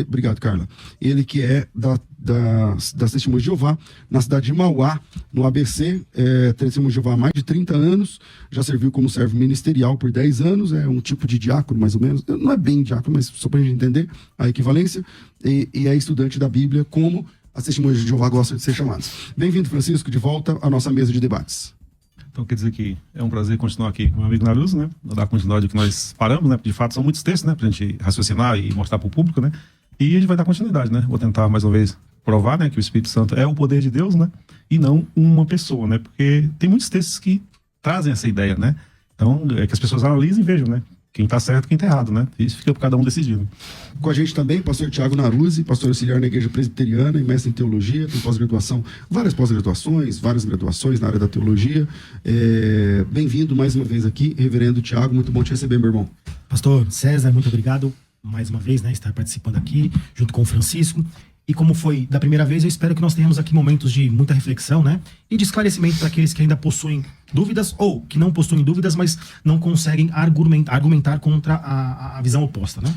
Obrigado, Carla. Ele que é das Testemunhas de Jeová, na cidade de Mauá, no ABC, Testemunhas de Jeová há mais de 30 anos, já serviu como servo ministerial por 10 anos, é um tipo de diácono, mais ou menos, não é bem diácono, mas só para a gente entender a equivalência, e é estudante da Bíblia, como as Testemunhas de Jeová gostam de ser chamadas. Bem-vindo, Francisco, de volta à nossa mesa de debates. Então, quer dizer que é um prazer continuar aqui com o meu amigo Naruso, né? Dar continuidade ao que nós paramos, né? De fato, são muitos textos, né? Pra gente raciocinar e mostrar para o público, né? E a gente vai dar continuidade, né? Vou tentar, mais uma vez, provar, né? Que o Espírito Santo é o poder de Deus, né? E não uma pessoa, né? Porque tem muitos textos que trazem essa ideia, né? Então, é que as pessoas analisem e vejam, né? Quem tá certo e quem tá errado, né? Isso fica por cada um decidindo. Com a gente também, pastor Tiago Naruzzi, pastor auxiliar na Igreja Presbiteriana e mestre em Teologia, tem pós-graduação, várias pós-graduações, várias graduações na área da Teologia. Bem-vindo mais uma vez aqui, reverendo Tiago, muito bom te receber, meu irmão. Pastor César, muito obrigado mais uma vez, né, estar participando aqui, junto com o Francisco. E como foi da primeira vez, eu espero que nós tenhamos aqui momentos de muita reflexão, né? E de esclarecimento para aqueles que ainda possuem dúvidas ou que não possuem dúvidas, mas não conseguem argumentar contra a visão oposta, né?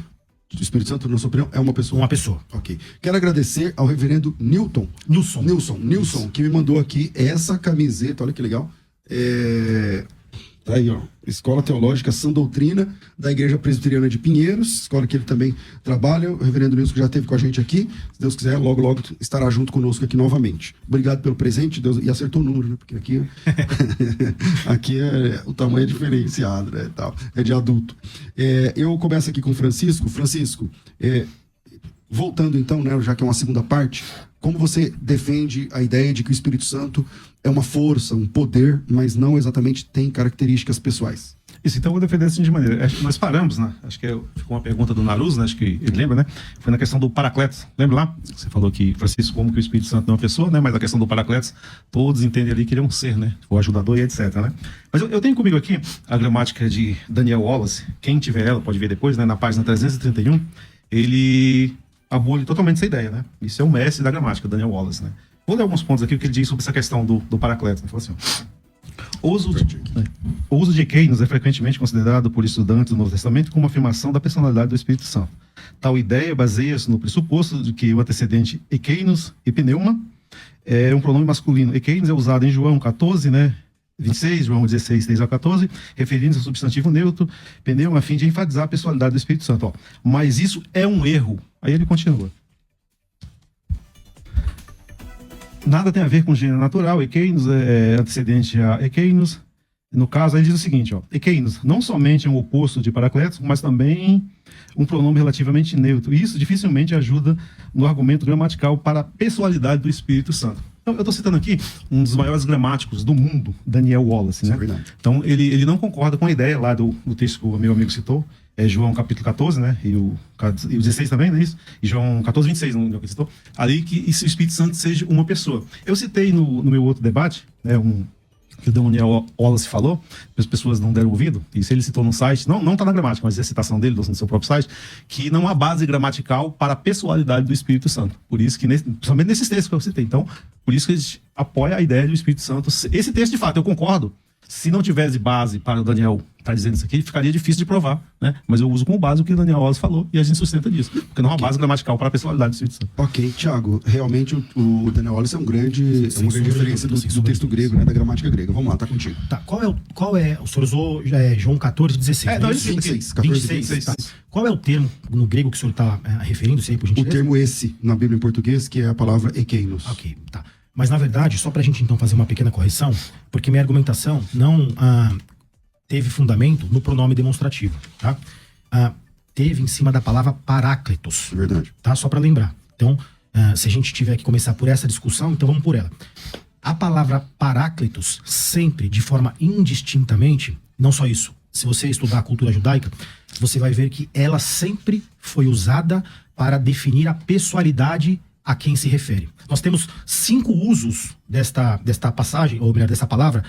O Espírito Santo, na sua opinião, é uma pessoa? Uma pessoa. Ok. Quero agradecer ao reverendo Nilson, que me mandou aqui essa camiseta, olha que legal. Tá aí, ó. Escola Teológica Sã Doutrina, da Igreja Presbiteriana de Pinheiros, escola que ele também trabalha. O reverendo Nilson que já esteve com a gente aqui. Se Deus quiser, logo, logo estará junto conosco aqui novamente. Obrigado pelo presente, Deus. E acertou o número, né? Porque aqui, aqui o tamanho é diferenciado, né? Tal. É de adulto. Eu começo aqui com o Francisco. Francisco, voltando então, né, já que é uma segunda parte, como você defende a ideia de que o Espírito Santo é uma força, um poder, mas não exatamente tem características pessoais? Isso, então eu vou defender assim de maneira. Acho que nós paramos, né? Acho que ficou uma pergunta do Naruso, né? Acho que ele lembra, né? Foi na questão do Paracletos. Lembra lá? Você falou que, Francisco, como que o Espírito Santo não é uma pessoa, né? Mas a questão do Paracletos, todos entendem ali que ele é um ser, né? O ajudador e etc, né? Mas eu tenho comigo aqui a gramática de Daniel Wallace. Quem tiver ela pode ver depois, né? Na página 331, ele abole totalmente essa ideia, né? Isso é o mestre da gramática, Daniel Wallace, né? Vou ler alguns pontos aqui, o que ele diz sobre essa questão do Paracletos. Ele falou assim, ó, o uso de ekeinos é frequentemente considerado por estudantes do Novo Testamento como uma afirmação da personalidade do Espírito Santo. Tal ideia baseia-se no pressuposto de que o antecedente ekeinos e pneuma é um pronome masculino. Ekeinos é usado em João 14, né? 26, João 16, 3 a 14, referindo-se ao substantivo neutro, pneuma, a fim de enfatizar a personalidade do Espírito Santo. Ó. Mas isso é um erro. Aí ele continua. Nada tem a ver com gênero natural. Ekeinos é antecedente a ekeinos. No caso, ele diz o seguinte, ó, ekeinos não somente é um oposto de Paracletos, mas também um pronome relativamente neutro. E isso dificilmente ajuda no argumento gramatical para a pessoalidade do Espírito Santo. Então, eu estou citando aqui um dos maiores gramáticos do mundo, Daniel Wallace, né? É verdade. Então, ele não concorda com a ideia lá do texto que o meu amigo citou, João capítulo 14, né? E o 16 também, não é isso? E João 14, 26, não que citou. Ali que o Espírito Santo seja uma pessoa. Eu citei no meu outro debate, né? Que o Daniel Wallace falou, as pessoas não deram ouvido, isso ele citou no site, não está na gramática, mas é a citação dele no seu próprio site, que não há base gramatical para a pessoalidade do Espírito Santo. Por isso que, principalmente nesses textos que eu citei, então, por isso que a gente apoia a ideia do Espírito Santo. Esse texto, de fato, eu concordo. Se não tivesse base para o Daniel estar dizendo isso aqui, ficaria difícil de provar, né? Mas eu uso como base o que o Daniel Wallace falou e a gente sustenta disso, porque não há base gramatical para a pessoalidade do Espírito Santo. Ok, Tiago, realmente o Daniel Wallace é uma grande referência do texto grego, né, da gramática grega. Vamos lá, tá contigo. Tá, o senhor usou João 14, 16. Não, 26, 14, 26. Tá. Qual é o termo no grego que o senhor está referindo-se aí, por gentileza? O termo esse, na Bíblia em português, que é a palavra ekeinos. Ok, tá. Mas, na verdade, só para a gente, então, fazer uma pequena correção, porque minha argumentação não teve fundamento no pronome demonstrativo, tá? Teve em cima da palavra paráclitos. Verdade. Tá? Só para lembrar. Então, se a gente tiver que começar por essa discussão, então vamos por ela. A palavra paráclitos, sempre, de forma indistintamente, não só isso, se você estudar a cultura judaica, você vai ver que ela sempre foi usada para definir a pessoalidade a quem se refere. Nós temos 5 usos desta passagem, ou melhor, dessa palavra,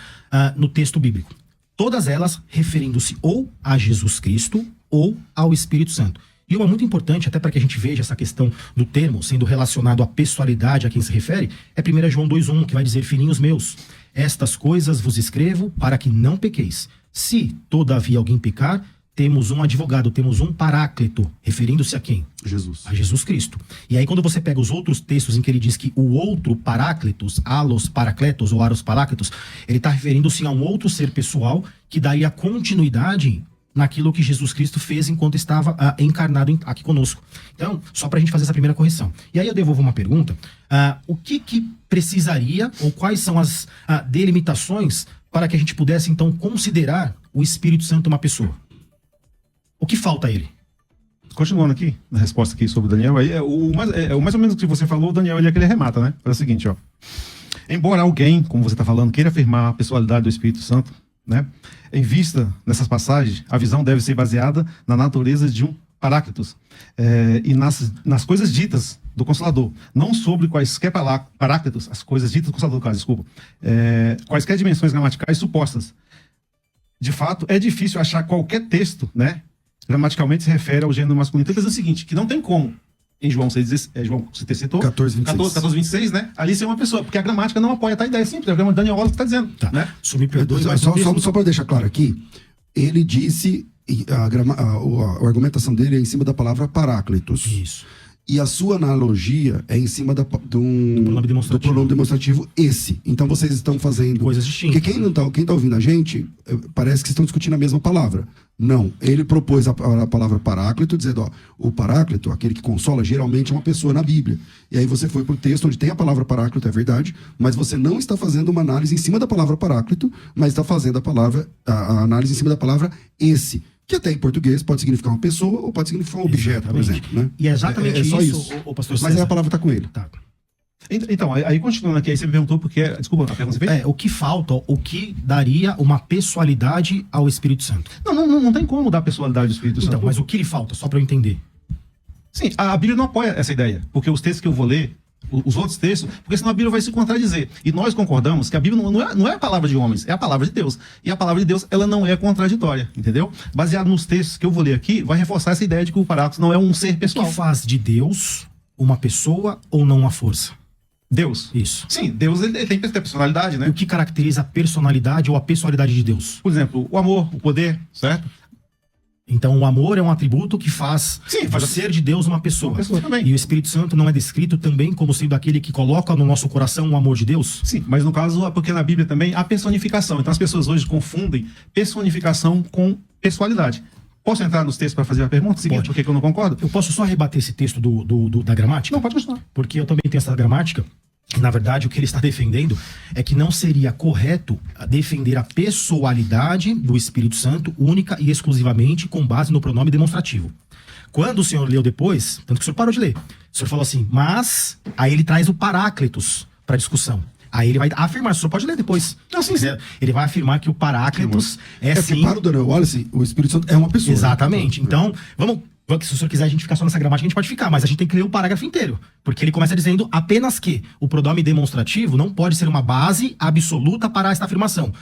no texto bíblico. Todas elas referindo-se ou a Jesus Cristo ou ao Espírito Santo. E uma muito importante, até para que a gente veja essa questão do termo sendo relacionado à pessoalidade a quem se refere, é 1 João 2,1, que vai dizer, filhinhos meus, estas coisas vos escrevo para que não pequeis. Se, todavia, alguém pecar, temos um advogado, temos um paráclito, referindo-se a quem? Jesus. A Jesus Cristo. E aí quando você pega os outros textos em que ele diz que o outro paráclitos, alos paracletos ou aros paráclitos, ele está referindo-se a um outro ser pessoal que daria continuidade naquilo que Jesus Cristo fez enquanto estava encarnado aqui conosco. Então, só para a gente fazer essa primeira correção. E aí eu devolvo uma pergunta. O que precisaria, ou quais são as delimitações para que a gente pudesse, então, considerar o Espírito Santo uma pessoa? O que falta a ele? Continuando aqui, na resposta aqui sobre o Daniel, aí, mais ou menos o que você falou, o Daniel, ele remata, né? É o seguinte, ó. Embora alguém, como você está falando, queira afirmar a pessoalidade do Espírito Santo, né? Em vista nessas passagens, a visão deve ser baseada na natureza de um paráclitos e nas coisas ditas do Consolador, não sobre quaisquer paráclitos, as coisas ditas do Consolador, caso, desculpa, quaisquer dimensões gramaticais supostas. De fato, é difícil achar qualquer texto, né? Gramaticalmente se refere ao gênero masculino. Então, ele diz o seguinte, que não tem como, em João 6, João você citou, 14:26, né? Ali ser uma pessoa, porque a gramática não apoia a ideia simples, é o Daniel Wallace que está dizendo. Tá. Né? Só me perdoe, mas só para deixar claro aqui, ele disse, a argumentação dele é em cima da palavra paráclitos. Isso. E a sua analogia é em cima do pronome demonstrativo esse. Então vocês estão fazendo coisas distintas. Porque quem tá ouvindo a gente, parece que estão discutindo a mesma palavra. Não. Ele propôs a palavra paráclito, dizendo, ó, o paráclito, aquele que consola, geralmente é uma pessoa na Bíblia. E aí você foi pro texto onde tem a palavra paráclito, é verdade, mas você não está fazendo uma análise em cima da palavra paráclito, mas está fazendo a análise em cima da palavra esse. Que até em português pode significar uma pessoa ou pode significar um objeto, por exemplo. Né? E é exatamente só isso, o pastor César. Mas aí a palavra está com ele. Tá. Então, aí continuando aqui, aí você me perguntou porque... Desculpa, a pergunta você fez? O que falta, o que daria uma pessoalidade ao Espírito Santo? Não tem como dar pessoalidade ao Espírito Santo. Então, mas o que lhe falta, só para eu entender? Sim, a Bíblia não apoia essa ideia, porque os textos que eu vou ler, os outros textos, porque senão a Bíblia vai se contradizer. E nós concordamos que a Bíblia não é a palavra de homens, é a palavra de Deus. E a palavra de Deus, ela não é contraditória, entendeu? Baseado nos textos que eu vou ler aqui, vai reforçar essa ideia de que o paráclito não é um ser pessoal. O que faz de Deus uma pessoa ou não uma força? Deus. Isso. Sim, Deus ele tem personalidade, né? O que caracteriza a personalidade ou a pessoalidade de Deus? Por exemplo, o amor, o poder, certo? Então, o amor é um atributo que faz o ser de Deus uma pessoa. Uma pessoa também. E o Espírito Santo não é descrito também como sendo aquele que coloca no nosso coração o amor de Deus? Sim, mas no caso, porque na Bíblia também há personificação. Então, as pessoas hoje confundem personificação com pessoalidade. Posso entrar nos textos para fazer a pergunta? Seguinte, por que eu não concordo? Eu posso só rebater esse texto da gramática? Não, pode continuar. Porque eu também tenho essa gramática. Na verdade, o que ele está defendendo é que não seria correto defender a pessoalidade do Espírito Santo única e exclusivamente com base no pronome demonstrativo. Quando o senhor leu depois, tanto que o senhor parou de ler, o senhor falou assim, mas aí ele traz o paráclitos para discussão. Aí ele vai afirmar, o senhor pode ler depois. Não, sim. Ele vai afirmar que o paráclitos sim... Para o Daniel Wallace, o Espírito Santo é uma pessoa. Exatamente. Então, vamos... Se o senhor quiser a gente ficar só nessa gramática, a gente pode ficar, mas a gente tem que ler o parágrafo inteiro. Porque ele começa dizendo apenas que o pronome demonstrativo não pode ser uma base absoluta para esta afirmação.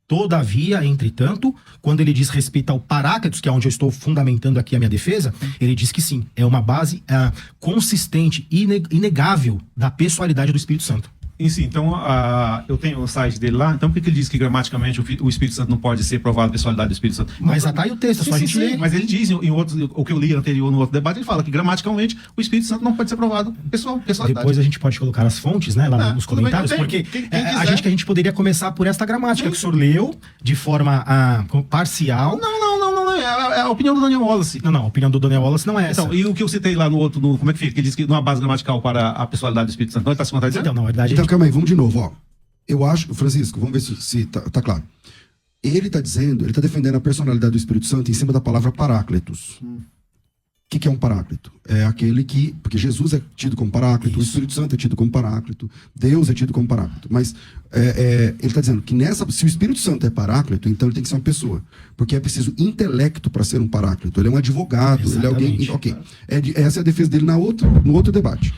Todavia, entretanto, quando ele diz respeito ao paráclitos, que é onde eu estou fundamentando aqui a minha defesa, ele diz que sim, é uma base consistente, inegável da pessoalidade do Espírito Santo. Sim, então eu tenho o site dele lá, então por que ele diz que gramaticamente o Espírito Santo não pode ser provado a pessoalidade do Espírito Santo? Mas tá aí o texto, só a gente lê. Mas ele diz, em outros, o que eu li anterior no outro debate, ele fala que gramaticalmente o Espírito Santo não pode ser provado pessoalidade. Depois a gente pode colocar as fontes, né, lá nos comentários, porque a gente poderia começar por esta gramática que o senhor leu de forma parcial. Não, é a opinião do Daniel Wallace. Não, a opinião do Daniel Wallace não é essa. Então, e o que eu citei lá no outro, como é que fica? Que ele diz que não há base gramatical para a pessoalidade do Espírito Santo, então ele está se contradizendo? Então, na verdade... Então, calma aí, vamos de novo, ó. Eu acho, Francisco, vamos ver se tá claro. Ele está defendendo a personalidade do Espírito Santo em cima da palavra paráclitos. O que é um paráclito? É aquele que... Porque Jesus é tido como paráclito, o Espírito Santo é tido como paráclito, Deus é tido como paráclito. Mas ele está dizendo que se o Espírito Santo é paráclito, então ele tem que ser uma pessoa. Porque é preciso intelecto para ser um paráclito. Ele é um advogado, Exatamente. ele é alguém... Ok. Essa é a defesa dele no outro debate.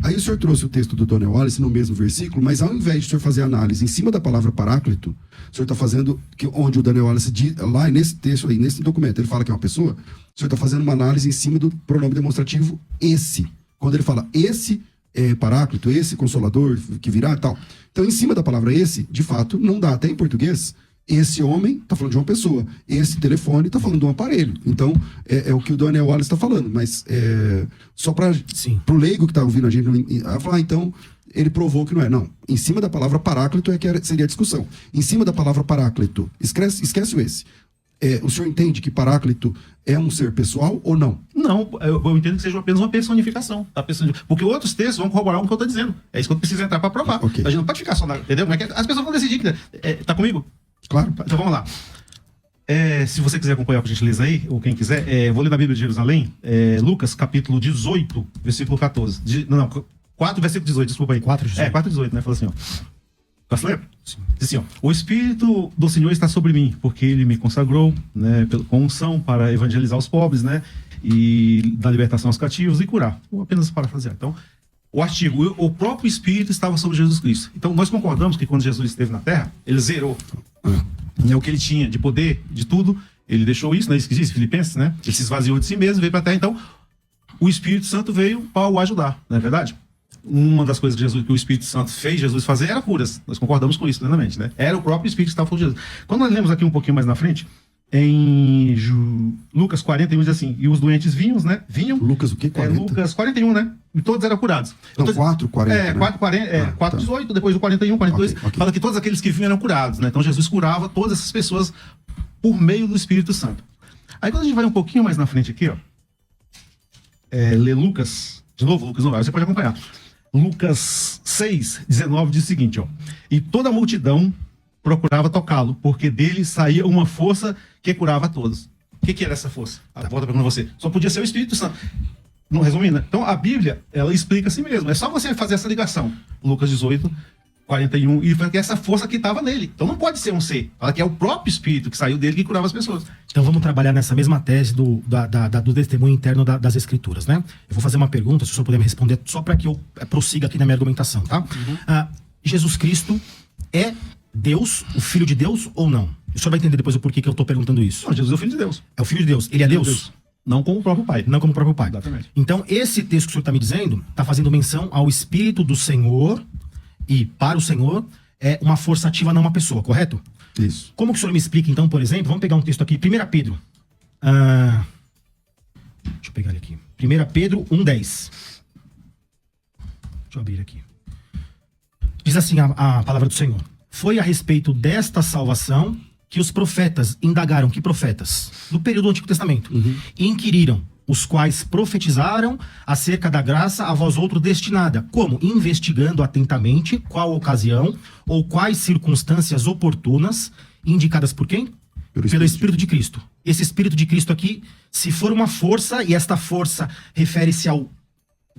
Aí o senhor trouxe o texto do Daniel Wallace no mesmo versículo, mas ao invés de o senhor fazer análise em cima da palavra paráclito, o senhor está fazendo... onde o Daniel Wallace diz, lá nesse texto aí, nesse documento, ele fala que é uma pessoa... O senhor está fazendo uma análise em cima do pronome demonstrativo esse. Quando ele fala esse paráclito, esse consolador que virá e tal. Então, em cima da palavra esse, de fato, não dá. Até em português, esse homem está falando de uma pessoa, esse telefone está falando de um aparelho. Então, é o que o Daniel Wallace está falando, mas só para o leigo que está ouvindo a gente falar, então, ele provou que não é. Não, em cima da palavra paráclito seria a discussão. Em cima da palavra paráclito, esquece o esse. O senhor entende que paráclito é um ser pessoal ou não? Não, eu entendo que seja apenas uma personificação. Tá? Porque outros textos vão corroborar o que eu estou dizendo. É isso que eu preciso entrar para provar. Okay. A gente não pode ficar só na... Entendeu? As pessoas vão decidir. Tá comigo? Claro. Então vamos lá. Se você quiser acompanhar, por gentileza aí, ou quem quiser, vou ler da Bíblia de Jerusalém, Lucas, capítulo 18, versículo 14. 4, versículo 18, desculpa aí. 4:18. 4:18, né? Fala assim, ó. Posso ler? Sim. Diz assim, ó: o Espírito do Senhor está sobre mim, porque Ele me consagrou, né, com unção para evangelizar os pobres, né, e dar libertação aos cativos e curar. Vou apenas parafrasear. Então, o artigo, o próprio Espírito estava sobre Jesus Cristo. Então, nós concordamos que quando Jesus esteve na Terra, Ele zerou o que Ele tinha de poder, de tudo. Ele deixou isso, né, isso que diz Filipenses, né? Ele se esvaziou de si mesmo, veio para a Terra. Então, o Espírito Santo veio para o ajudar, não é verdade? Uma das coisas que o Espírito Santo fez Jesus fazer era curas. Nós concordamos com isso plenamente, né? Era o próprio Espírito que estava falando de Jesus. Quando nós lemos aqui um pouquinho mais na frente, em Lucas 41 diz assim: e os doentes vinham. Lucas o quê? 40? Lucas 41, né? E todos eram curados. Então, 4:40. né? 4:18, tá. Depois do 41, 42, okay. Fala que todos aqueles que vinham eram curados, né? Então Jesus curava todas essas pessoas por meio do Espírito Santo. Aí quando a gente vai um pouquinho mais na frente aqui, ó, lê Lucas, de novo, Lucas não vai, você pode acompanhar. Lucas 6:19 diz o seguinte, ó: e toda a multidão procurava tocá-lo, porque dele saía uma força que curava a todos. O que era essa força? Volta para você. Só podia ser o Espírito Santo. Não resumindo, né? Então a Bíblia, ela explica assim mesmo. É só você fazer essa ligação. Lucas 18:41, e fala que essa força que estava nele. Então não pode ser um ser. Fala que é o próprio Espírito que saiu dele que curava as pessoas. Então vamos trabalhar nessa mesma tese do testemunho interno das Escrituras, né? Eu vou fazer uma pergunta, se o senhor puder me responder, só para que eu prossiga aqui na minha argumentação, tá? Uhum. Jesus Cristo é Deus, o Filho de Deus ou não? O senhor vai entender depois o porquê que eu estou perguntando isso. Não, Jesus é o Filho de Deus. É o Filho de Deus. Ele é Deus? Não como o próprio Pai. Não como o próprio Pai. Exatamente. Então esse texto que o senhor está me dizendo está fazendo menção ao Espírito do Senhor, e para o Senhor é uma força ativa, não uma pessoa, correto? Isso. Como que o senhor me explica, então, por exemplo, vamos pegar um texto aqui, 1 Pedro. Deixa eu pegar ele aqui. 1 Pedro 1:10. Deixa eu abrir aqui. Diz assim a palavra do Senhor: foi a respeito desta salvação que os profetas indagaram. Que profetas? Do período do Antigo Testamento. E inquiriram, os quais profetizaram acerca da graça a vós outro destinada. Como? Investigando atentamente qual ocasião ou quais circunstâncias oportunas, indicadas por quem? Pelo Espírito de Cristo. Esse Espírito de Cristo aqui, se for uma força, e esta força refere-se ao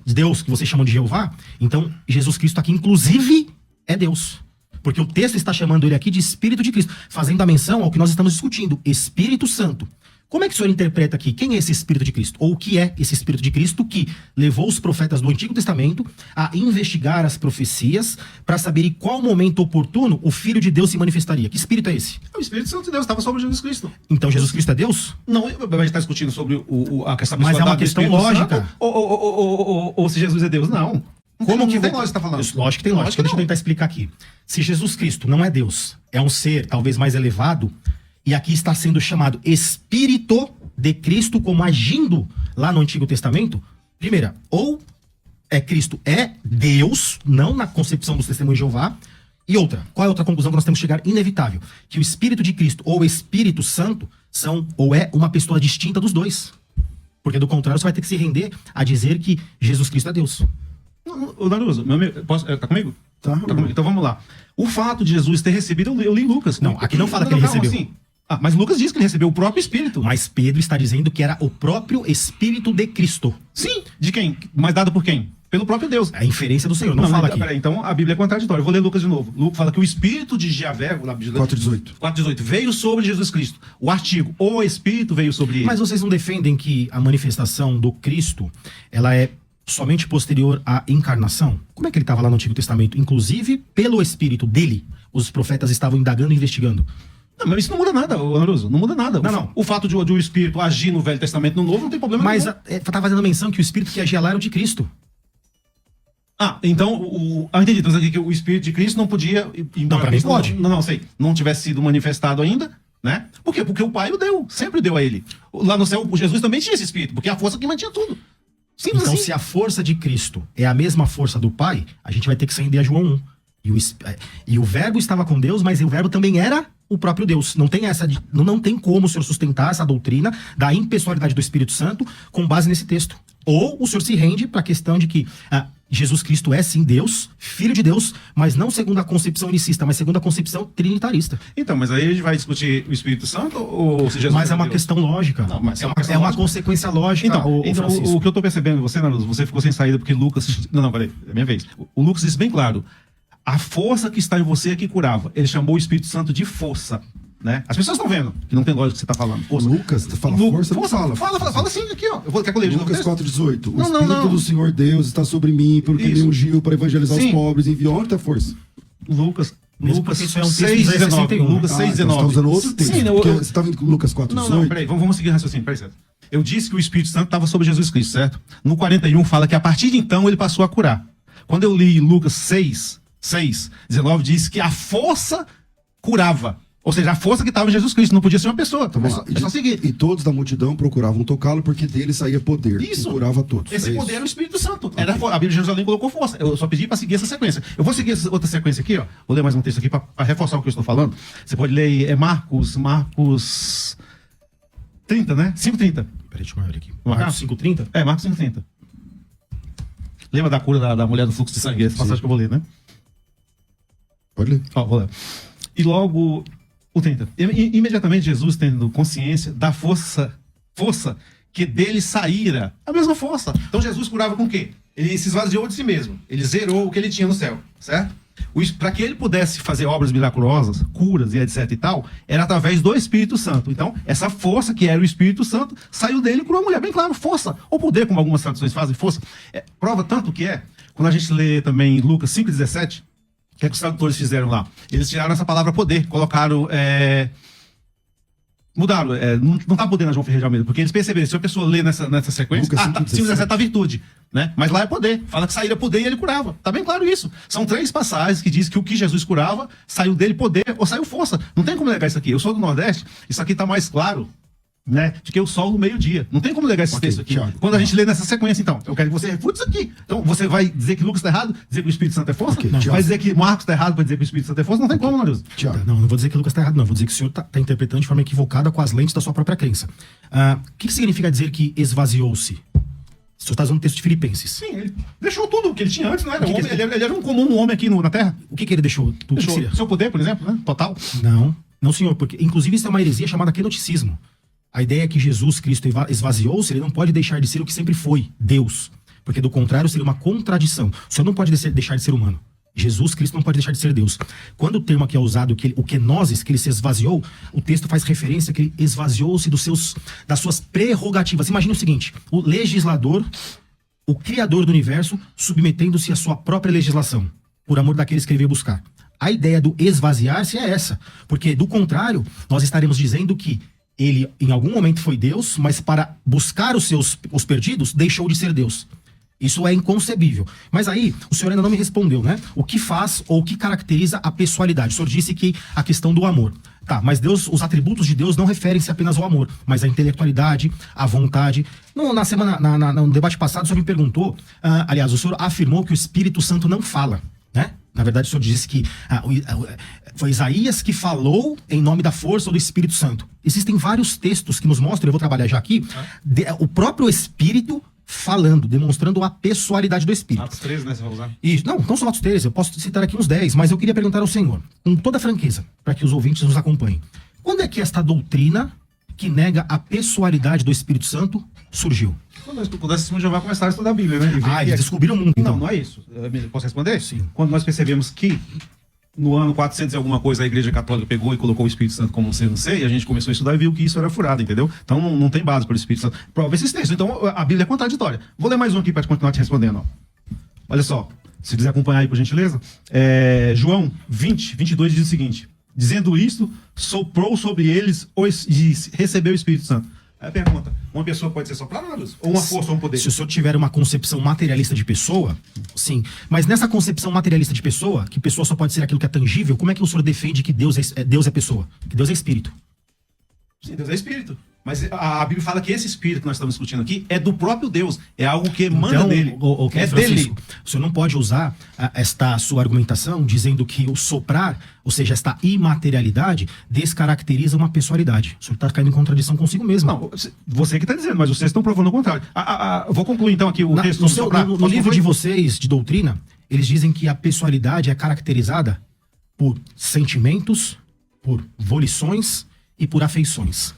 Deus que vocês chamam de Jeová, então Jesus Cristo aqui, inclusive, é Deus. Porque o texto está chamando ele aqui de Espírito de Cristo, fazendo a menção ao que nós estamos discutindo, Espírito Santo. Como é que o senhor interpreta aqui? Quem é esse Espírito de Cristo? Ou o que é esse Espírito de Cristo que levou os profetas do Antigo Testamento a investigar as profecias para saber em qual momento oportuno o Filho de Deus se manifestaria? Que Espírito é esse? O Espírito Santo de Deus estava sobre Jesus Cristo. Então Jesus Cristo é Deus? Não, a gente está discutindo sobre a questão. Mas é uma questão lógica. Ou se Jesus é Deus, não. Como que tem lógica, está falando? Lógico que tem lógica. Deixa eu tentar explicar aqui. Se Jesus Cristo não é Deus, é um ser talvez mais elevado, e aqui está sendo chamado Espírito de Cristo como agindo lá no Antigo Testamento, primeira, ou Cristo é Deus, não na concepção dos testemunhos de Jeová, e outra, qual é a outra conclusão que nós temos que chegar? Inevitável, que o Espírito de Cristo ou o Espírito Santo são ou é uma pessoa distinta dos dois. Porque do contrário você vai ter que se render a dizer que Jesus Cristo é Deus. Ô Daruso, meu amigo, tá comigo? Tá comigo. Então vamos lá. O fato de Jesus ter recebido, eu li em Lucas. Não, aqui não fala que ele recebeu. Assim. Mas Lucas diz que ele recebeu o próprio Espírito. Mas Pedro está dizendo que era o próprio Espírito de Cristo. Sim. De quem? Mas dado por quem? Pelo próprio Deus. A inferência do Senhor, não fala aqui. Peraí, então a Bíblia é contraditória. Eu vou ler Lucas de novo. Lucas fala que o Espírito de Javé, 4:18, veio sobre Jesus Cristo. O artigo, o Espírito veio sobre ele. Mas vocês não defendem que a manifestação do Cristo, ela é somente posterior à encarnação? Como é que ele estava lá no Antigo Testamento? Inclusive, pelo Espírito dele, os profetas estavam indagando e investigando. Não, mas isso não muda nada, Anuruso. Não muda nada. Não. O fato de o Espírito agir no Velho Testamento no Novo não tem problema nenhum. Mas está fazendo menção que o Espírito que agia lá era o de Cristo. Então, entendi. Então, aqui que o Espírito de Cristo não podia... Não, pra mim pode. Não, sei. Não tivesse sido manifestado ainda, né? Por quê? Porque o Pai o deu. Sempre deu a ele. Lá no céu, Jesus também tinha esse Espírito, porque é a força que mantinha tudo. Simples Então, assim. se a força de Cristo é a mesma força do Pai, a gente vai ter que se render a João 1. E o verbo estava com Deus, mas o verbo também era o próprio Deus. Não tem não tem como o senhor sustentar essa doutrina da impessoalidade do Espírito Santo com base nesse texto. Ou o senhor se rende para a questão de que Jesus Cristo é sim Deus, Filho de Deus, mas não segundo a concepção unicista, mas segundo a concepção trinitarista. Então, mas aí a gente vai discutir o Espírito Santo ou se Jesus Mas é uma Deus? questão lógica. Não, mas é questão uma lógica. consequência lógica. Então, Francisco. o que eu tô percebendo, você ficou sem saída porque Lucas... Não, peraí, é minha vez. O Lucas disse bem claro, a força que está em você é que curava. Ele chamou o Espírito Santo de força, né? As pessoas estão vendo que não tem lógica que você está falando. Força. Lucas, fala força, não fala. Fala assim aqui, ó. Quer que eu leia de novo? Lucas 4,18. O Não, Espírito não. do Senhor Deus está sobre mim, porque Isso. me ungiu para evangelizar Sim. os pobres, enviou onde está a força? Lucas Mesmo porque isso é um texto de 6,19. 61. Lucas Então 6,19. você está usando outro texto. Sim, Porque você está vendo com Lucas 4,18? Não, peraí, vamos seguir o raciocínio, peraí, certo. Eu disse que o Espírito Santo estava sobre Jesus Cristo, certo? No 41 fala que a partir de então ele passou a curar. Quando eu li Lucas 6,19, diz que a força curava. Ou seja, a força que estava em Jesus Cristo, não podia ser uma pessoa. Então, vamos lá. É só seguir. E todos da multidão procuravam tocá-lo porque dele saía poder. Isso. E curava todos. Esse É poder isso. era o Espírito Santo. A Bíblia de Jerusalém colocou força. Eu só pedi para seguir essa sequência. Eu vou seguir essa outra sequência aqui, ó. Vou ler mais um texto aqui para reforçar o que eu estou falando. Você pode ler aí, Marcos 30, né? 5:30. Peraí, deixa eu olhar aqui. Marcos Marcos 5:30? É, Marcos 5:30. Lembra da cura da mulher do fluxo de sangue? Essa passagem que eu vou ler, né? Pode ler. Ó, vou ler. E logo, o 30. Imediatamente Jesus, tendo consciência da força que dele saíra, a mesma força. Então Jesus curava com o quê? Ele se esvaziou de si mesmo. Ele zerou o que ele tinha no céu, certo? Para que ele pudesse fazer obras miraculosas, curas e etc e tal, era através do Espírito Santo. Então, essa força que era o Espírito Santo saiu dele e curou a mulher. Bem claro, força. Ou poder, como algumas traduções fazem, força. Prova tanto que quando a gente lê também Lucas 5,17, o que é que os tradutores fizeram lá? Eles tiraram essa palavra poder, colocaram... Mudaram, não tá poder na João Ferreira de Almeida, porque eles perceberam, se a pessoa lê nessa sequência, Lucas 5,17 tá virtude, né? Mas lá é poder, fala que saíra poder e ele curava. Tá bem claro isso. São 3 passagens que diz que o que Jesus curava, saiu dele poder ou saiu força. Não tem como negar isso aqui. Eu sou do Nordeste, isso aqui tá mais claro, né? De que o sol no meio-dia. Não tem como negar esse texto aqui. Thiago. Quando a gente lê nessa sequência, então, eu quero que você refute isso aqui. Então, você vai dizer que Lucas tá errado, dizer que o Espírito Santo é força? Ok, Não. Thiago. Vai dizer que Marcos tá errado para dizer que o Espírito Santo é força? Não tem como, Matheus. Tiago. Não vou dizer que o Lucas está errado, não. Vou dizer que o senhor está interpretando de forma equivocada com as lentes da sua própria crença. O que significa dizer que esvaziou-se? O senhor está usando o texto de Filipenses. Sim, ele deixou tudo o que ele tinha antes, não era? O que Homem, que- ele era um comum homem aqui na Terra. O que ele deixou? O que Deixou seria? seu poder, por exemplo, né? Total. Não, senhor, porque inclusive isso é uma heresia chamada kenoticismo. A ideia é que Jesus Cristo esvaziou-se, ele não pode deixar de ser o que sempre foi, Deus. Porque do contrário seria uma contradição. O senhor não pode deixar de ser humano. Jesus Cristo não pode deixar de ser Deus. Quando o termo aqui é usado, o kenosis, que ele se esvaziou, o texto faz referência que ele esvaziou-se das suas prerrogativas. Imagine o seguinte, o legislador, o criador do universo, submetendo-se à sua própria legislação, por amor daqueles que ele veio buscar. A ideia do esvaziar-se é essa, porque do contrário, nós estaremos dizendo que ele em algum momento foi Deus, mas para buscar os perdidos, deixou de ser Deus. Isso é inconcebível. Mas aí, o senhor ainda não me respondeu, né? O que faz ou o que caracteriza a pessoalidade? O senhor disse que a questão do amor. Tá, mas Deus, os atributos de Deus não referem-se apenas ao amor, mas à intelectualidade, à vontade. No debate passado, o senhor me perguntou, aliás, o senhor afirmou que o Espírito Santo não fala, né? Na verdade, o senhor disse que foi Isaías que falou em nome da força do Espírito Santo. Existem vários textos que nos mostram, eu vou trabalhar já aqui, o próprio Espírito falando, demonstrando a pessoalidade do Espírito. Atos 13, né? Você vai usar? Isso, não são Atos 13, eu posso citar aqui uns 10, mas eu queria perguntar ao senhor, com toda franqueza, para que os ouvintes nos acompanhem. Quando é que esta doutrina que nega a pessoalidade do Espírito Santo surgiu? Quando nós pudéssemos, já vai começar a estudar a Bíblia, né? Eles descobriram o mundo, então. Não é isso. Posso responder? Sim. Quando nós percebemos que no ano 400 e alguma coisa a Igreja Católica pegou e colocou o Espírito Santo como um ser, não sei, e a gente começou a estudar e viu que isso era furado, entendeu? Então não tem base para o Espírito Santo. Prova esses textos. Então a Bíblia é contraditória. Vou ler mais um aqui para continuar te respondendo. Ó. Olha só, se quiser acompanhar aí por gentileza. João 20:22 diz o seguinte: dizendo isto, soprou sobre eles e recebeu o Espírito Santo. Aí a pergunta, uma pessoa pode ser soprada, ou uma força ou um poder? Se o senhor tiver uma concepção materialista de pessoa, sim. Mas nessa concepção materialista de pessoa, que pessoa só pode ser aquilo que é tangível, como é que o senhor defende que Deus é pessoa? Que Deus é espírito? Sim, Deus é espírito. Mas a Bíblia fala que esse espírito que nós estamos discutindo aqui é do próprio Deus. É algo que emana dele. É dele. O senhor não pode usar esta sua argumentação dizendo que o soprar, ou seja, esta imaterialidade, descaracteriza uma pessoalidade. O senhor está caindo em contradição consigo mesmo. Não, você que está dizendo, mas vocês estão provando o contrário. Vou concluir então aqui o texto. No livro de vocês, de doutrina, eles dizem que a pessoalidade é caracterizada por sentimentos, por volições e por afeições.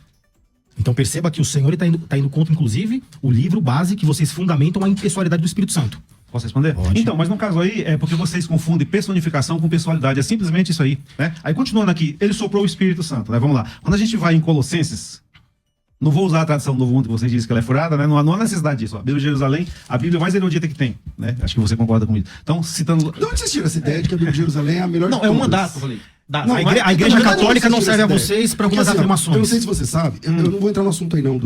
Então perceba que o Senhor está indo contra, inclusive, o livro base que vocês fundamentam a impessoalidade do Espírito Santo. Posso responder? Pode. Então, mas no caso aí, é porque vocês confundem personificação com pessoalidade. É simplesmente isso aí, né? Aí, continuando aqui, ele soprou o Espírito Santo, né? Vamos lá. Quando a gente vai em Colossenses, não vou usar a tradução do Novo Mundo que vocês dizem que ela é furada, né? Não há necessidade disso. Ó. A Bíblia de Jerusalém, a Bíblia mais erudita que tem, né? Acho que você concorda comigo. Então, citando... De onde vocês tiram essa ideia de que a Bíblia de Jerusalém é a melhor Não, de é um todas? mandato, eu falei. A igreja católica não serve a vocês para algumas afirmações. Eu não sei se você sabe, eu não vou entrar no assunto aí não,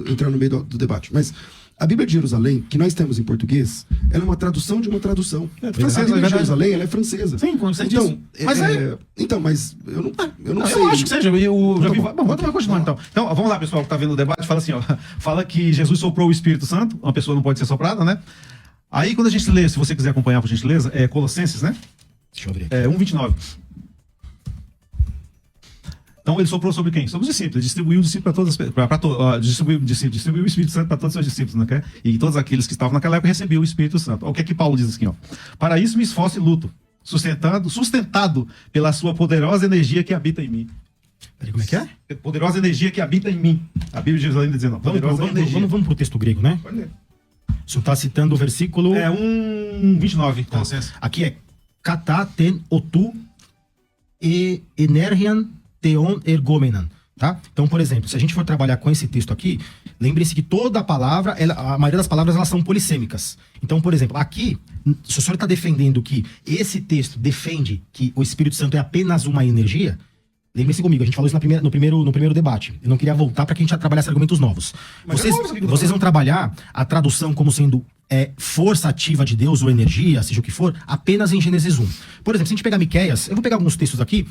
entrar no meio do debate, mas a Bíblia de Jerusalém, que nós temos em português, ela é uma tradução de uma tradução. Francesa, a Bíblia de Jerusalém, ela é francesa. Sim, como você então, disse. Mas mas eu não sei. Eu acho que seja. Eu já vi. bom. Bom, vamos continuar então. Então, vamos lá, pessoal, que está vendo o debate. Fala assim, ó. Fala que Jesus soprou o Espírito Santo. Uma pessoa não pode ser soprada, né? Aí, quando a gente lê, se você quiser acompanhar, por gentileza, é Colossenses, né? Deixa eu abrir. 1:29. Então ele soprou sobre quem? Sobre os discípulos. Ele distribuiu o discípulo para todas distribuiu o Espírito Santo para todos os seus discípulos, né? E todos aqueles que estavam naquela época recebiam o Espírito Santo. O que é que Paulo diz aqui, ó? Para isso me esforço e luto, sustentado pela sua poderosa energia que habita em mim. Peraí, como é que é? Poderosa energia que habita em mim. A Bíblia de Jerusalém está dizendo, poderosa energia. Vamos para o texto grego, né? Pode ler. O senhor está citando o versículo... 1:29, com licença. Aqui é kata ten otu e energian theon ergomenan, tá? Então, por exemplo, se a gente for trabalhar com esse texto aqui, lembre-se que toda a palavra, a maioria das palavras, elas são polissêmicas. Então, por exemplo, aqui, se o senhor está defendendo que esse texto defende que o Espírito Santo é apenas uma energia, lembre-se comigo, a gente falou isso no primeiro debate. Eu não queria voltar para que a gente já trabalhasse argumentos novos. Vocês vão trabalhar a tradução como sendo força ativa de Deus ou energia, seja o que for, apenas em Gênesis 1. Por exemplo, se a gente pegar Miqueias, eu vou pegar alguns textos aqui,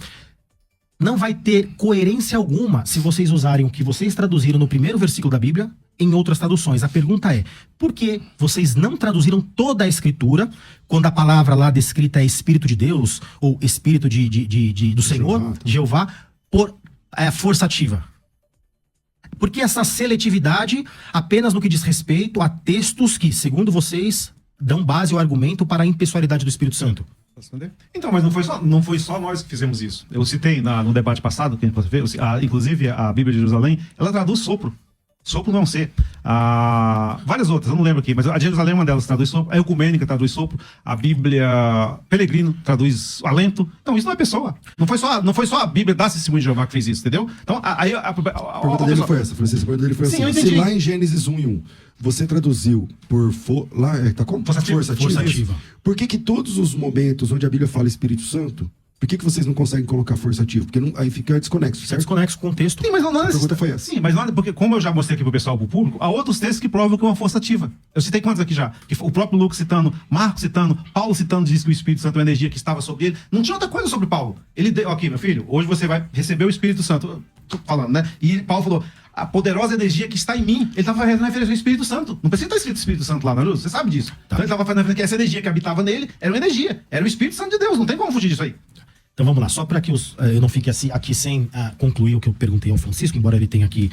não vai ter coerência alguma se vocês usarem o que vocês traduziram no primeiro versículo da Bíblia em outras traduções. A pergunta é, por que vocês não traduziram toda a Escritura quando a palavra lá descrita é Espírito de Deus ou Espírito do Senhor, Jeová, por força ativa? Por que essa seletividade apenas no que diz respeito a textos que, segundo vocês, dão base ao argumento para a impessoalidade do Espírito Santo? Então, mas não foi só nós que fizemos isso. Eu citei no debate passado, que a gente fez, inclusive a Bíblia de Jerusalém, ela traduz sopro. Sopro não é um ser. Várias outras, eu não lembro aqui, mas a de Jerusalém é uma delas, traduz sopro. A Ecumênica traduz sopro. A Bíblia Peregrino traduz alento. Então, isso não é pessoa. Não foi só a Bíblia da Testemunha de Jeová que fez isso, entendeu? Então, a pergunta dele foi essa, Francisco. A pergunta dele foi assim. Eu entendi. Se lá em Gênesis 1:1 você traduziu por tá como? Força ativa. Por que todos os momentos onde a Bíblia fala Espírito Santo, por que vocês não conseguem colocar força ativa? Porque aí fica desconexo, certo? É desconexo com o texto. Sim, mas não a pergunta foi essa. Sim, mas não é porque, como eu já mostrei aqui pro pessoal, pro público, há outros textos que provam que é uma força ativa. Eu citei quantos aqui já? Que o próprio Lucas citando, Marcos citando, Paulo citando, diz que o Espírito Santo é uma energia que estava sobre ele. Não tinha outra coisa sobre Paulo. Ele deu, aqui, meu filho, hoje você vai receber o Espírito Santo. Tô falando, né? E Paulo falou, a poderosa energia que está em mim. Ele estava fazendo referência ao Espírito Santo. Não precisa estar escrito Espírito Santo lá, Naruto. Você sabe disso. Tá. Então ele estava fazendo referência que essa energia que habitava nele era uma energia. Era o Espírito Santo de Deus. Não tem como fugir disso aí. Então vamos lá, só para que eu não fique aqui sem concluir o que eu perguntei ao Francisco, embora ele tenha aqui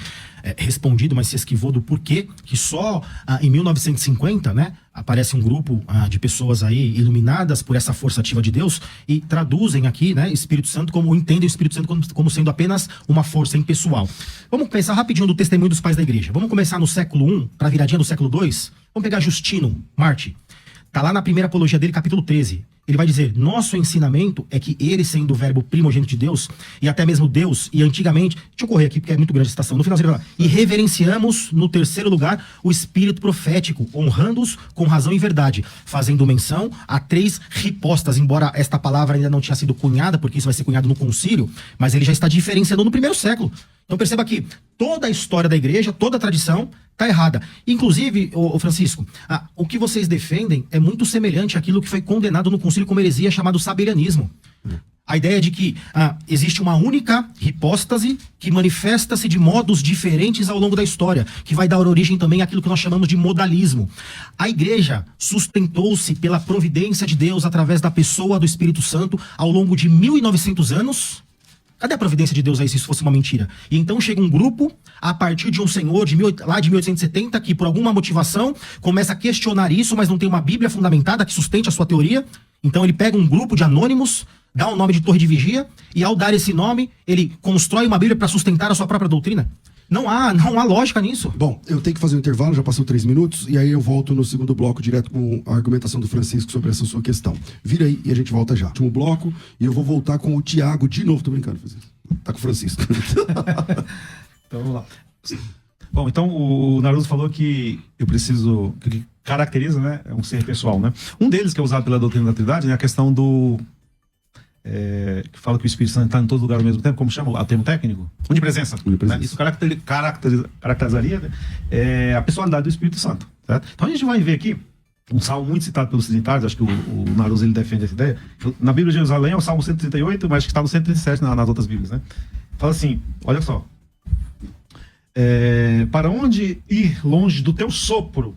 respondido, mas se esquivou do porquê que só em 1950, né, aparece um grupo de pessoas aí iluminadas por essa força ativa de Deus e traduzem aqui, né, Espírito Santo entendem o Espírito Santo como sendo apenas uma força impessoal. Vamos pensar rapidinho do testemunho dos pais da igreja. Vamos começar no século I, para a viradinha do século II. Vamos pegar Justino Marte. Tá lá na primeira apologia dele, capítulo 13. Ele vai dizer, nosso ensinamento é que ele, sendo o verbo primogênito de Deus, e até mesmo Deus, e antigamente, deixa eu correr aqui porque é muito grande a citação, no final ele vai falar, e reverenciamos, no terceiro lugar, o espírito profético, honrando-os com razão e verdade, fazendo menção a 3 ripostas, embora esta palavra ainda não tinha sido cunhada, porque isso vai ser cunhado no concílio, mas ele já está diferenciando no primeiro século. Então perceba que toda a história da igreja, toda a tradição está errada. Inclusive, ô Francisco, o que vocês defendem é muito semelhante àquilo que foi condenado no concílio como heresia chamado sabelianismo. A ideia de que existe uma única hipóstase que manifesta-se de modos diferentes ao longo da história, que vai dar origem também àquilo que nós chamamos de modalismo. A igreja sustentou-se pela providência de Deus através da pessoa do Espírito Santo ao longo de 1900 anos. Cadê a providência de Deus aí se isso fosse uma mentira? E então chega um grupo, a partir de um senhor lá de 1870, que por alguma motivação começa a questionar isso, mas não tem uma Bíblia fundamentada que sustente a sua teoria. Então ele pega um grupo de anônimos, dá o nome de Torre de Vigia, e ao dar esse nome, ele constrói uma Bíblia para sustentar a sua própria doutrina. Não há lógica nisso. Bom, eu tenho que fazer um intervalo, já passou 3 minutos, e aí eu volto no segundo bloco direto com a argumentação do Francisco sobre essa sua questão. Vira aí e a gente volta já. Último bloco, e eu vou voltar com o Tiago de novo. Tô brincando, Francisco. Tá com o Francisco. Então vamos lá. Bom, então o Naruto falou que eu preciso... que caracteriza, né, é um ser pessoal, né? Um deles que é usado pela doutrina da Trindade é a questão do... que fala que o Espírito Santo está em todo lugar ao mesmo tempo, como chama o termo técnico? Onipresença. Né? Isso caracterizaria a personalidade do Espírito Santo. Certo? Então a gente vai ver aqui um salmo muito citado pelos trinitários, acho que o Naruto ele defende essa ideia. Na Bíblia de Jerusalém é o salmo 138, mas que está no 137 nas outras Bíblias. Né? Fala assim, olha só. Para onde ir longe do teu sopro?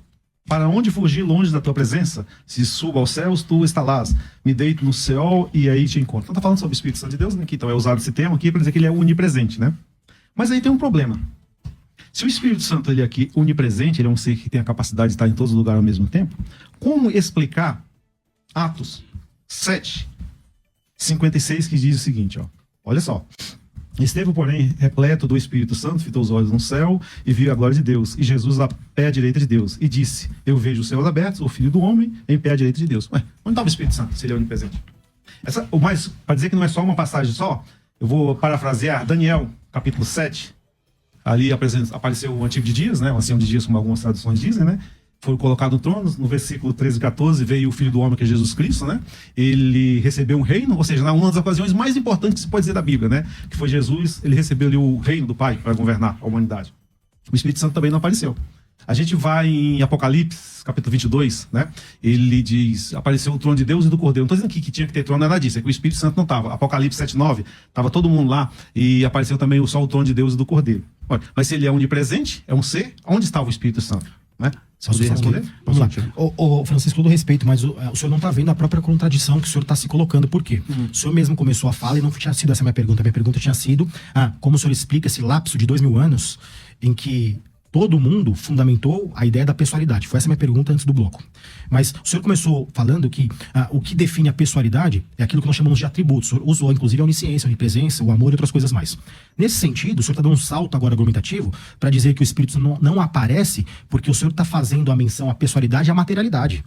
Para onde fugir longe da tua presença? Se subo aos céus, tu estarás. Me deito no céu e aí te encontro. Então está falando sobre o Espírito Santo de Deus, né? Então é usado esse termo aqui para dizer que ele é onipresente, né? Mas aí tem um problema. Se o Espírito Santo ele é aqui onipresente, ele é um ser que tem a capacidade de estar em todos os lugares ao mesmo tempo, como explicar Atos 7, 56, que diz o seguinte, ó. Olha só. Esteve, porém, repleto do Espírito Santo, fitou os olhos no céu e viu a glória de Deus. E Jesus a pé à direita de Deus. E disse, eu vejo os céus abertos, o Filho do Homem em pé à direita de Deus. Ué, onde estava o Espírito Santo, se ele é onipresente? Para dizer que não é só uma passagem só, eu vou parafrasear Daniel, capítulo 7. Ali apareceu o Antigo de Dias, né? O Ancião de Dias, como algumas traduções dizem, né? Foi colocado no trono, no versículo 13 e 14, veio o Filho do Homem, que é Jesus Cristo, né? Ele recebeu um reino, ou seja, uma das ocasiões mais importantes que se pode dizer da Bíblia, né? Que foi Jesus, ele recebeu ali o reino do Pai para governar a humanidade. O Espírito Santo também não apareceu. A gente vai em Apocalipse, capítulo 22, né? Ele diz, apareceu o trono de Deus e do Cordeiro. Não estou dizendo que tinha que ter trono, nada disso, é que o Espírito Santo não estava. Apocalipse 7:9, estava todo mundo lá e apareceu também só o trono de Deus e do Cordeiro. Olha, mas se ele é onipresente, é um ser, onde estava o Espírito Santo? Né? Posso responder? Vamos lá. Ô, Francisco, todo respeito, mas o senhor não está vendo a própria contradição que o senhor está se colocando. Por quê? O senhor mesmo começou a fala e não tinha sido essa minha pergunta. A minha pergunta tinha sido, como o senhor explica esse lapso de 2000 anos em que todo mundo fundamentou a ideia da pessoalidade. Foi essa a minha pergunta antes do bloco. Mas o senhor começou falando que o que define a pessoalidade é aquilo que nós chamamos de atributos. O senhor usou, inclusive, a onisciência, a onipresença, o amor e outras coisas mais. Nesse sentido, o senhor está dando um salto agora argumentativo para dizer que o Espírito não aparece porque o senhor está fazendo a menção à pessoalidade e à materialidade.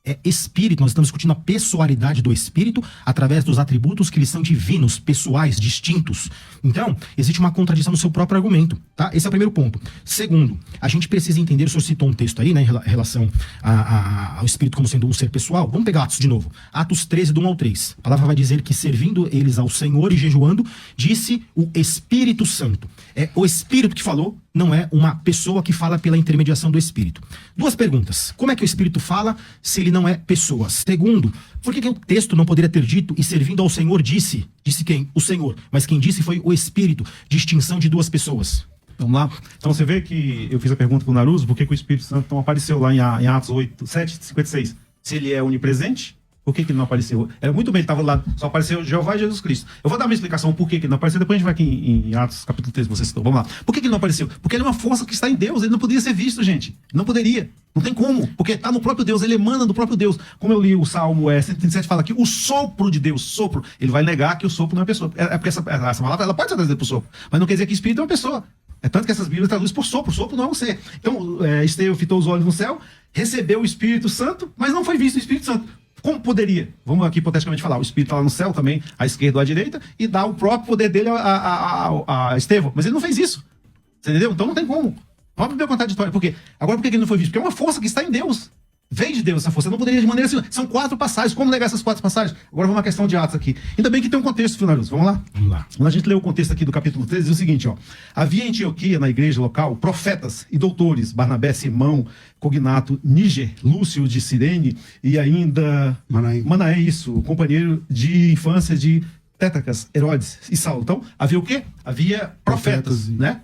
É espírito, nós estamos discutindo a pessoalidade do espírito através dos atributos que eles são divinos, pessoais, distintos. Então, existe uma contradição no seu próprio argumento, tá? Esse é o primeiro ponto. Segundo, a gente precisa entender, o senhor citou um texto aí, né, em relação ao espírito como sendo um ser pessoal. Vamos pegar Atos de novo. Atos 13, do 1 ao 3. A palavra vai dizer que servindo eles ao Senhor e jejuando, disse o Espírito Santo. É o Espírito que falou, não é uma pessoa que fala pela intermediação do Espírito. Duas perguntas. Como é que o Espírito fala se ele não é pessoa? Segundo, por que o texto não poderia ter dito e servindo ao Senhor disse? Disse quem? O Senhor. Mas quem disse foi o Espírito. Distinção de duas pessoas. Vamos lá. Então você vê que eu fiz a pergunta para o Naruto, por que o Espírito Santo não apareceu lá em Atos 7:56? Se ele é onipresente, por que ele não apareceu? Era muito bem, ele estava lá, só apareceu Jeová e Jesus Cristo. Eu vou dar uma explicação por que ele não apareceu, depois a gente vai aqui em Atos capítulo 3, você citou. Vamos lá. Por que ele não apareceu? Porque ele é uma força que está em Deus, ele não poderia ser visto, gente. Não poderia. Não tem como, porque está no próprio Deus, ele emana do próprio Deus. Como eu li o Salmo 137, fala aqui, o sopro de Deus, sopro. Ele vai negar que o sopro não é pessoa. É porque essa palavra ela pode ser traduzida por sopro, mas não quer dizer que espírito é uma pessoa. É tanto que essas Bíblias traduzem por sopro. Sopro não é um ser. Então, Estevão fitou os olhos no céu, recebeu o Espírito Santo, mas não foi visto o Espírito Santo. Como poderia? Vamos aqui hipoteticamente falar. O Espírito está lá no céu também, à esquerda ou à direita, e dá o próprio poder dele a Estevão. Mas ele não fez isso. Você entendeu? Então não tem como. Vamos ver o contraditório. Por quê? Agora, por que ele não foi visto? Porque é uma força que está em Deus. Vem de Deus essa força. Eu não poderia de maneira assim. São 4 passagens. Como negar essas 4 passagens? Agora vamos à questão de Atos aqui. Ainda bem que tem um contexto, Finaroso. Vamos lá? Vamos lá. Quando a gente lê o contexto aqui do capítulo 13, diz o seguinte, ó. Havia em Antioquia, na igreja local, profetas e doutores, Barnabé, Simão, Cognato, Níger, Lúcio de Cirene e ainda Manaém, isso, companheiro de infância de Tétracas, Herodes e Saulo. Então, havia o quê? Havia profetas, né?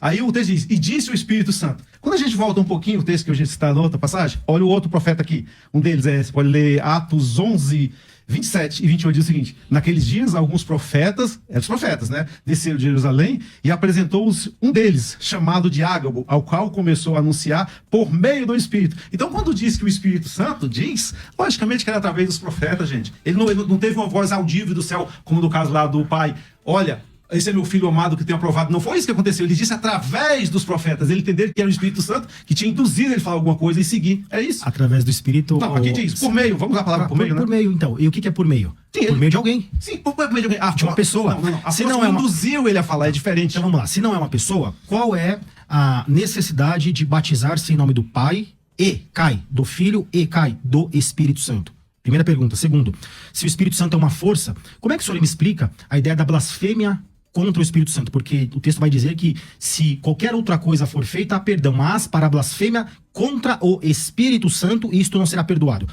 Aí o texto diz, e disse o Espírito Santo. Quando a gente volta um pouquinho, o texto que a gente está na outra passagem, olha o outro profeta aqui. Um deles você pode ler Atos 11, 27 e 28, diz o seguinte, naqueles dias, alguns profetas, os profetas, né, desceram de Jerusalém e apresentou-os um deles, chamado de Ágabo, ao qual começou a anunciar por meio do Espírito. Então, quando diz que o Espírito Santo diz, logicamente que era através dos profetas, gente. Ele não teve uma voz audível do céu, como no caso lá do pai. Olha, esse é meu filho amado que tenho aprovado. Não foi isso que aconteceu. Ele disse através dos profetas. Ele entendeu que era o Espírito Santo que tinha induzido ele a falar alguma coisa e seguir. É isso. Através do Espírito... Não, aqui diz, por meio. Vamos usar a palavra por meio, né? Por meio, então. E o que é por meio? Sim, por meio de alguém. Sim, por meio de alguém. De uma pessoa. Não. A se força não é uma... induziu ele a falar, é diferente. Então vamos lá. Se não é uma pessoa, qual é a necessidade de batizar-se em nome do Pai e cai, do Filho e cai, do Espírito Santo? Primeira pergunta. Segundo, se o Espírito Santo é uma força, como é que o senhor me explica a ideia da blasfêmia contra o Espírito Santo? Porque o texto vai dizer que se qualquer outra coisa for feita, há perdão, mas para a blasfêmia contra o Espírito Santo, isto não será perdoado.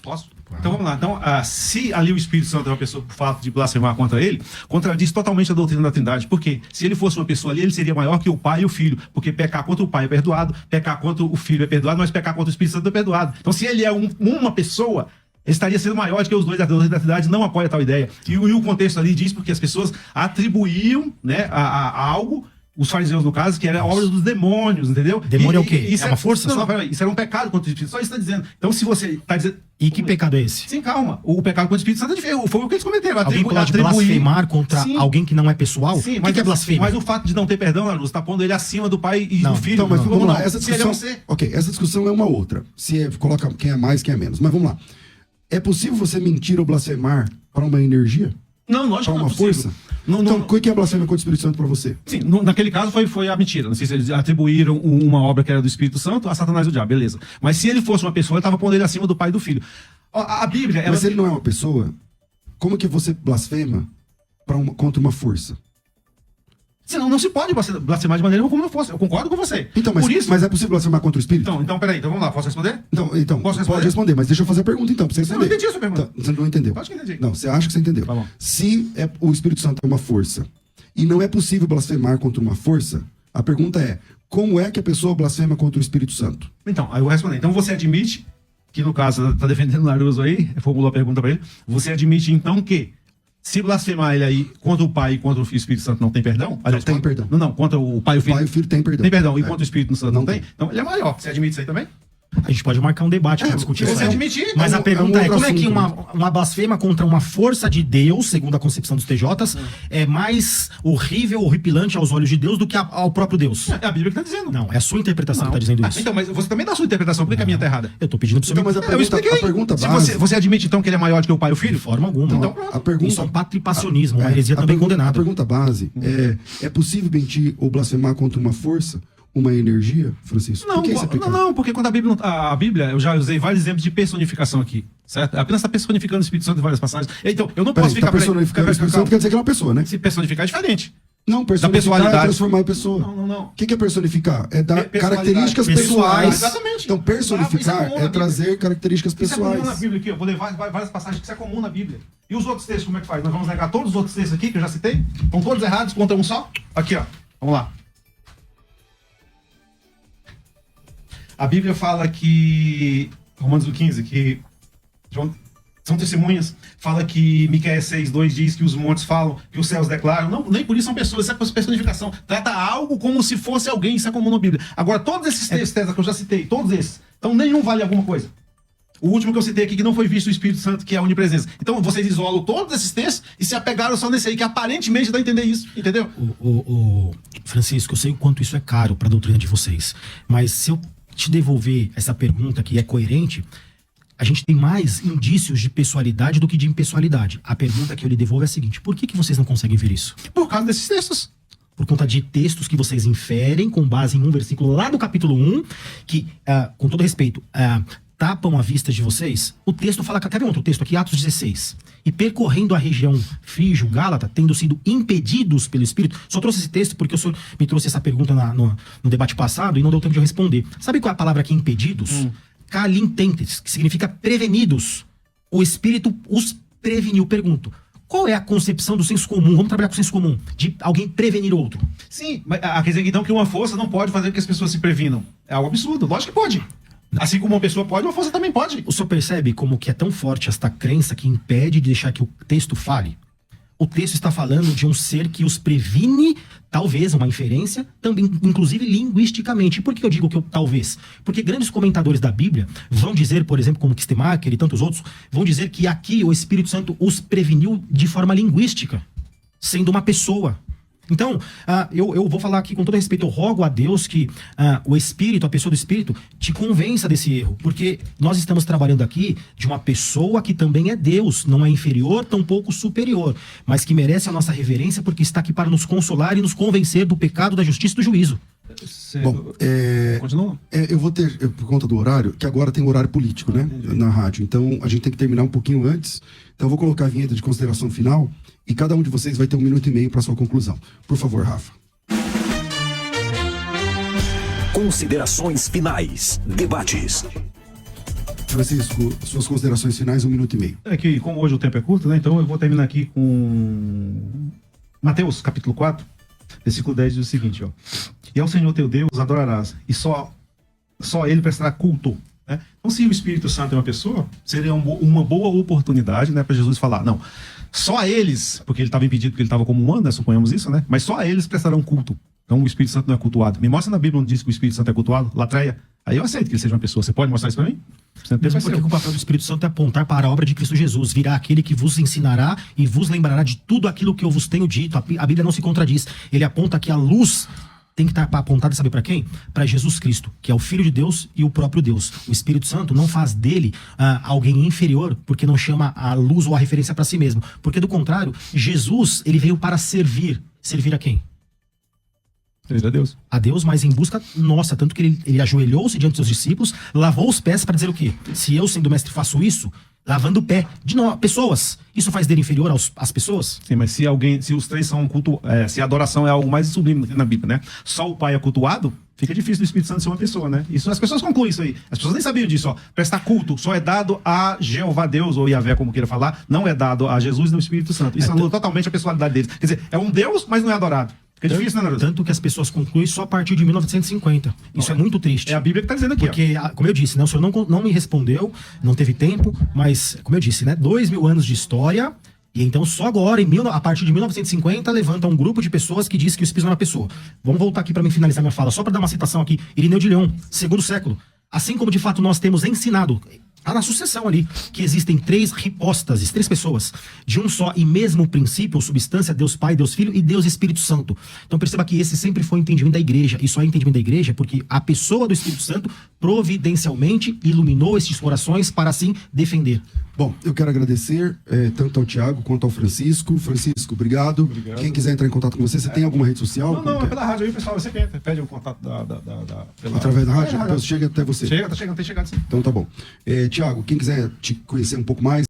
Posso? Então vamos lá. Então, se ali o Espírito Santo é uma pessoa por fato de blasfemar contra ele, contradiz totalmente a doutrina da Trindade. Por quê? Se ele fosse uma pessoa ali, ele seria maior que o Pai e o Filho. Porque pecar contra o Pai é perdoado, pecar contra o Filho é perdoado, mas pecar contra o Espírito Santo é perdoado. Então, se ele é uma pessoa, ele estaria sendo maior do que os dois. A doutrina da Trindade não apoia tal ideia. E o contexto ali diz porque as pessoas atribuíam, né, a algo, os fariseus no caso, que era obra dos demônios, entendeu? Demônio é o quê? Isso é uma força? Não, peraí, isso era um pecado contra o Espírito Santo. Só isso está dizendo. Então, se você está dizendo... E que pecado é esse? Sim, calma. O pecado contra o Espírito Santo foi o que eles cometeram. Alguém pode blasfemar contra alguém que não é pessoal? Sim, o que é blasfêmia? Mas o fato de não ter perdão, Larus, está pondo ele acima do pai e do filho. Então, mas vamos lá. Essa Se ele é discussão, você... ok, essa discussão é uma outra. Coloca quem é mais, quem é menos. Mas vamos lá. É possível você mentir ou blasfemar para uma energia? Não, lógico Para que não uma é possível. força? Não, Então, o que é blasfêmia contra o Espírito Santo para você? Sim, naquele caso foi a mentira. Não sei se eles atribuíram uma obra que era do Espírito Santo a Satanás e o diabo, beleza. Mas se ele fosse uma pessoa, ele estava pondo ele acima do pai e do filho. A Bíblia... Mas se ele não é uma pessoa, como que você blasfema contra uma força? Não se pode blasfemar de maneira como eu fosse. Eu concordo com você. Então, Por isso... mas é possível blasfemar contra o Espírito? Então, peraí. Então, vamos lá. Posso responder? Então Posso responder? pode responder, mas deixa eu fazer a pergunta então, pra você Eu entender. não entendi a sua pergunta. Então, você não entendeu. Acho que entendi. Não, você acha que você entendeu. Tá bom. Se o Espírito Santo é uma força e não é possível blasfemar contra uma força, a pergunta é, como é que a pessoa blasfema contra o Espírito Santo? Então, aí eu vou responder. Então, você admite, que no caso está defendendo o Laruso aí, formulou a pergunta para ele, você admite então que se blasfemar ele aí contra o Pai e contra o Espírito Santo não tem perdão? Não tem perdão. Não, contra o Pai e o Filho. O Pai e o Filho tem perdão. Tem perdão. E contra o Espírito Santo não tem? tem. Então ele é maior. Você admite isso aí também? A gente pode marcar um debate para discutir você isso. admitir. Mas a pergunta é, como é que assunto. uma blasfema contra uma força de Deus, segundo a concepção dos TJs, é mais horrível, horripilante aos olhos de Deus do que ao próprio Deus? É a Bíblia que está dizendo. Não, é a sua interpretação que está dizendo isso. Então, mas você também dá a sua interpretação. Por que a minha está errada? Eu tô pedindo pro Então, senhor... mas a Eu pergunta, expliquei. a pergunta Se base... você admite então que ele é maior do que o Pai e o Filho? De forma alguma. Então, pronto. A pergunta, Isso é um patripacionismo, uma heresia também A condenada. pergunta base é possível mentir ou blasfemar contra uma força, uma energia, Francisco? Não, Por que isso é pecado? não, porque quando a Bíblia, eu já usei vários exemplos de personificação aqui, certo? Apenas está personificando o Espírito Santo em várias passagens. Então, eu não posso Peraí, tá personificando o Espírito Santo quer dizer que é uma pessoa, né? Se personificar é diferente. Não, personificar personalidade. é transformar em pessoa. Não. O que é personificar? É dar Personalidade. características Pessoais. pessoais. Exatamente. Então, personificar Isso é comum na é Bíblia. trazer características Isso é comum na pessoais. Bíblia aqui, eu vou levar várias passagens que isso é comum na Bíblia. E os outros textos, como é que faz? Nós vamos negar todos os outros textos aqui, que eu já citei? Estão todos errados contra um só? Aqui, ó. Vamos lá. A Bíblia fala que... Romanos 15, que... São testemunhas. Fala que Miqueias 6:2 diz que os montes falam, que os céus declaram. Não, nem por isso são pessoas, isso é personificação. Trata algo como se fosse alguém, isso é comum na Bíblia. Agora, todos esses textos que eu já citei, todos esses, então nenhum vale alguma coisa. O último que eu citei aqui, que não foi visto o Espírito Santo, que é a onipresença. Então, vocês isolam todos esses textos e se apegaram só nesse aí, que aparentemente dá a entender isso, entendeu? Francisco, eu sei o quanto isso é caro para a doutrina de vocês, mas se eu te devolver essa pergunta que é coerente, a gente tem mais indícios de pessoalidade do que de impessoalidade. A pergunta que eu lhe devolvo é a seguinte: por que vocês não conseguem ver isso? Por causa desses textos. Por conta de textos que vocês inferem com base em um versículo lá do capítulo 1, que, com todo respeito, tapam a vista de vocês? O texto fala, quer ver outro texto aqui? Atos 16. E percorrendo a região Frígio, Gálata, tendo sido impedidos pelo Espírito. Só trouxe esse texto porque o senhor me trouxe essa pergunta no debate passado e não deu tempo de eu responder. Sabe qual é a palavra aqui, impedidos? Calintentes, que significa prevenidos. O Espírito os preveniu. Pergunto, qual é a concepção do senso comum? Vamos trabalhar com o senso comum, de alguém prevenir outro. Sim, mas quer dizer então que uma força não pode fazer com que as pessoas se previnam. É algo absurdo, lógico que pode. Assim como uma pessoa pode, uma força também pode. O senhor percebe como que é tão forte esta crença que impede de deixar que o texto fale? O texto está falando de um ser que os previne, talvez, uma inferência, também, inclusive linguisticamente. E por que eu digo que talvez? Porque grandes comentadores da Bíblia vão dizer, por exemplo, como Kistemaker e tantos outros, vão dizer que aqui o Espírito Santo os preveniu de forma linguística, sendo uma pessoa. Então, eu vou falar aqui com todo respeito, eu rogo a Deus que o Espírito, a pessoa do Espírito, te convença desse erro, porque nós estamos trabalhando aqui de uma pessoa que também é Deus, não é inferior, tampouco superior, mas que merece a nossa reverência porque está aqui para nos consolar e nos convencer do pecado, da justiça e do juízo. Bom, Continua? eu vou ter, por conta do horário, que agora tem horário político, né? Na rádio. Então, a gente tem que terminar um pouquinho antes. Então, eu vou colocar a vinheta de consideração final e cada um de vocês vai ter 1 minuto e meio para sua conclusão. Por favor, Rafa. Considerações finais. Debates. Francisco, suas considerações finais, 1 minuto e meio. É que, como hoje o tempo é curto, né? Então eu vou terminar aqui com Mateus, capítulo 4, versículo 10, diz o seguinte, ó. E ao Senhor teu Deus adorarás, e só ele prestará culto. Né? Então, se o Espírito Santo é uma pessoa, seria uma boa oportunidade, né, para Jesus falar, não, só a eles, porque ele estava impedido, porque ele estava como humano, né, suponhamos isso, né? Mas só a eles prestarão culto. Então o Espírito Santo não é cultuado. Me mostra na Bíblia onde diz que o Espírito Santo é cultuado, latreia. Aí eu aceito que ele seja uma pessoa. Você pode mostrar isso para mim? Mesmo porque o papel do Espírito Santo é apontar para a obra de Cristo Jesus, virá aquele que vos ensinará e vos lembrará de tudo aquilo que eu vos tenho dito. A Bíblia não se contradiz. Ele aponta que a luz tem que estar apontada, sabe para quem? Para Jesus Cristo, que é o Filho de Deus e o próprio Deus. O Espírito Santo não faz dele alguém inferior, porque não chama a luz ou a referência para si mesmo. Porque, do contrário, Jesus, ele veio para servir. Servir a quem? Servir a Deus. A Deus, mas em busca nossa. Tanto que ele ajoelhou-se diante dos seus discípulos, lavou os pés para dizer o quê? Se eu, sendo mestre, faço isso, lavando o pé de pessoas, isso faz dele inferior às pessoas? Sim, mas se os três são culto, se a adoração é algo mais sublime na Bíblia, né? Só o Pai é cultuado, fica difícil do Espírito Santo ser uma pessoa, né? Isso, as pessoas concluem isso aí. As pessoas nem sabiam disso, ó. Prestar culto só é dado a Jeová Deus, ou Yahvé, como queira falar, não é dado a Jesus e no Espírito Santo. Isso anula totalmente a personalidade deles. Quer dizer, é um Deus, mas não é adorado. Fica difícil, né, Naruto? Tanto que as pessoas concluem só a partir de 1950. Isso é muito triste. É a Bíblia que está dizendo aqui. Porque, como eu disse, né, o senhor não me respondeu, não teve tempo, mas, como eu disse, né, 2000 anos de história, e então só agora, a partir de 1950, levanta um grupo de pessoas que diz que o Espírito é uma pessoa. Vamos voltar aqui para mim finalizar minha fala, só para dar uma citação aqui. Irineu de Leão, segundo século. Assim como de fato nós temos ensinado, está na sucessão ali, que existem 3 hipóstases, 3 pessoas, de um só e mesmo princípio, ou substância, Deus Pai, Deus Filho e Deus Espírito Santo. Então perceba que esse sempre foi o entendimento da igreja, e só é entendimento da igreja porque a pessoa do Espírito Santo providencialmente iluminou esses corações para assim defender. Bom, eu quero agradecer tanto ao Tiago quanto ao Francisco. Francisco, obrigado. Quem quiser entrar em contato com você, você tem alguma rede social? Não, é pela rádio aí, pessoal. Você pede o contato através da rádio? Chega até você. Chega, tem chegado sim. Então tá bom. Tiago, quem quiser te conhecer um pouco mais,